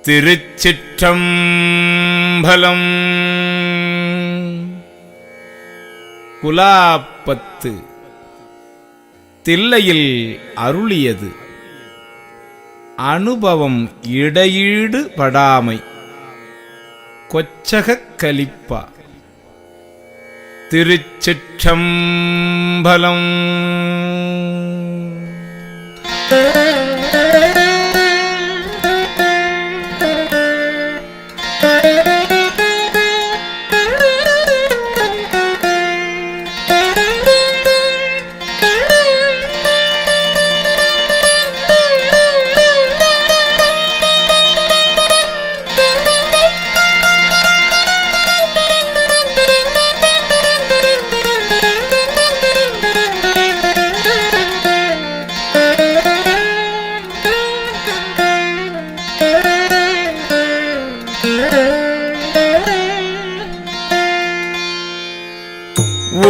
திருச்சிற்றம்பலம். குலாப்பத்து தில்லையில் அருளியது. அனுபவம் இடையீடு படாமை. கொச்சகக் கலிப்பா. திருச்சிற்றம்பலம்.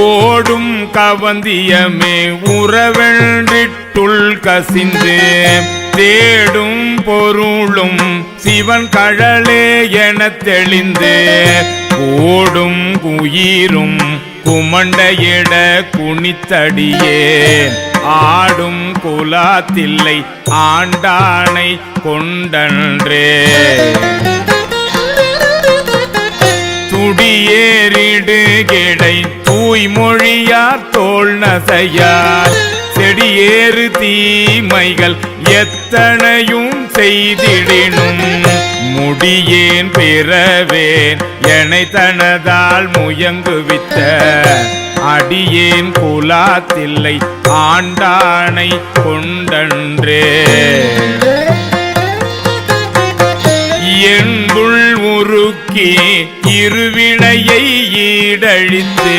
ஓடும் கவந்தியமே உறவென்றிட்டுள் கசிந்து தேடும் பொருளும் சிவன் கழலே எனத் தெளிந்து ஓடும் உயிரும் குமண்டையிட குனித்தடியே ஆடும் குலாத்தில்லை ஆண்டானை கொண்டன்றே துடியேறிடு கிடை தூய்மொழியார் தோல் நசையார் செடியேறு தீமைகள் எத்தனையும் செய்திடினும் முடியேன் பிறவேன் எனை தனதால் முயங்குவித்த அடியேன் குலாத்தில்லை ஆண்டானை கொண்டன்றே என்புள் உருக்கி இருவினையை ஈடழித்து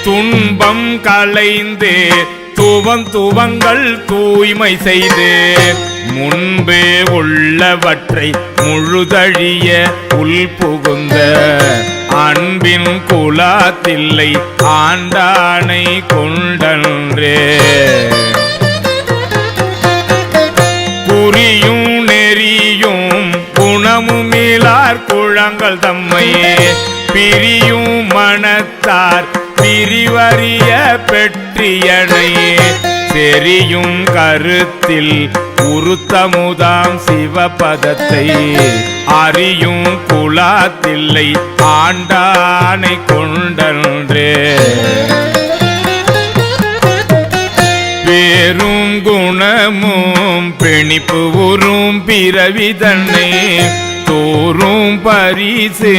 துன்பம் களைந்து துவங்கள் தூய்மை செய்து முன்பே உள்ளவற்றை முழுதழிய உள் புகுந்த அன்பின் குலாத்தில்லை ஆண்டானை கொண்டன்றே குறியும் நெறியும் குணமுமிலார் குழங்கள் தம்மையே பிரியும் மனத்தார் பிரிவறிய பெற்றியனையே செரியும் கருத்தில் உருத்தமுதாம் சிவபதத்தை அறியும் குலாத்தில்லை ஆண்டானை கொண்டன்றே பேரும் குணமும் பிணிப்பு உறும் பிறவி தன்னை தோறும் பரிசு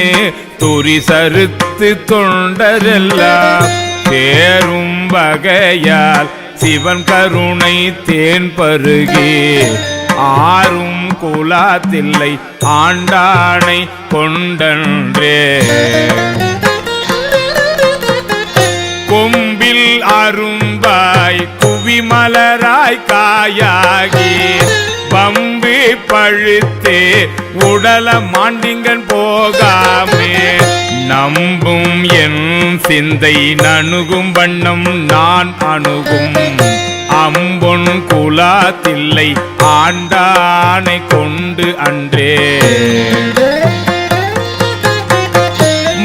துரிசறுத்து தொண்டரெல்லாம் சேரும் வகையால் சிவன் கருணை தேன் பருகே ஆறும் குலாத்தில்லை ஆண்டானை கொண்டன்றே கொம்பில் அரும்பாய் குவிமலராய் காயாகி பம்பு பழுத்தே உடல மாண்டிங்கன் போகாமே நம்பும் என் சிந்தை நணுகும் வண்ணம் நான் அணுகும் அம்பொன் குலாத்தில்லை ஆண்டானை கொண்டு அன்றே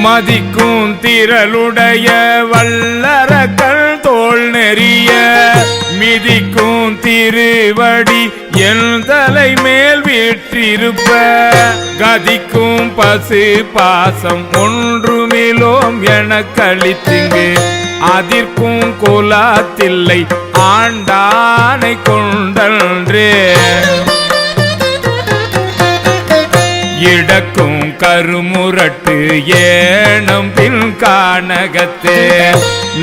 மதிக்கும் திரளுடைய வல்லரக்கள் தோல் நெறிய மிதிக்கும் திருவடி என் தலை மேல் வீற்றிருப்ப கதிக்கும் பசு பாசம் ஒன்றுமிலோம் என கழித்துங்கு அதிர்க்கும் குலாத்தில்லை ஆண்டானை கொண்டன்றே இடக்கும் கருமுரட்டு ஏனம் பின் கானகத்தே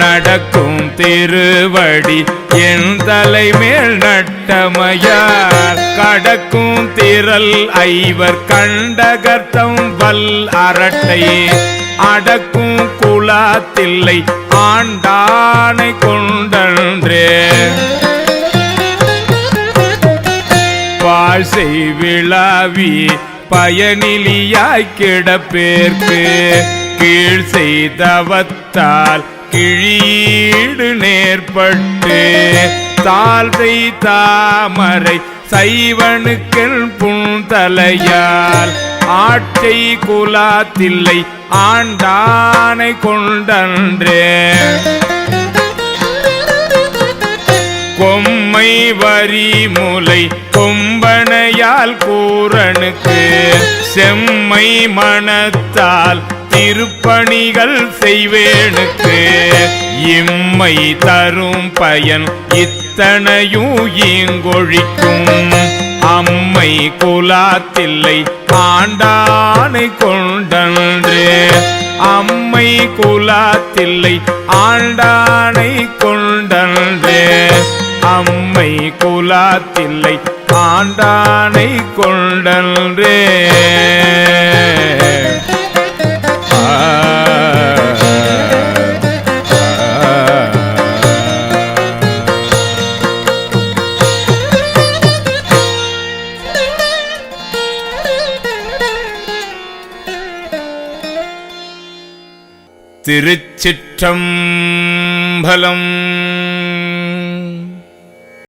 நடக்கும் திருவடி என் தலைமேல் நட்டமையார் கடக்கும் திரள் ஐவர் கண்டகர்த்தம் வல் அரட்டை அடக்கும் குலாத்தில்லை ஆண்டானை கொண்டன்றே பாழ்சை விழாவி பயனிலியாய் கிடப்பேற்கு கீழ் செய்தவத்தால் கிழீடு நேர்பட்டு தாழ்வை தாமரை சைவனுக்கென் புண்தலையால் ஆட்சை குலாத்தில்லை ஆண்டானை கொண்டன்றே கொம்மை வரி முலை கொம்பனையால் கூரனுக்கு செம்மை மனத்தால் திருப்பணிகள் செய்வேனுக்கு இம்மை தரும் பயன் இத்தனையும் இங்கொழிக்கும் அம்மை குலாத்தில்லை ஆண்டானை கொண்டன்றே அம்மை குலாத்தில்லை ஆண்டானை கொண்டன்றே அம்மை குலாத்தில்லை ஆண்டானை கொண்டன்றே திருச்சிற்றம்பலம்.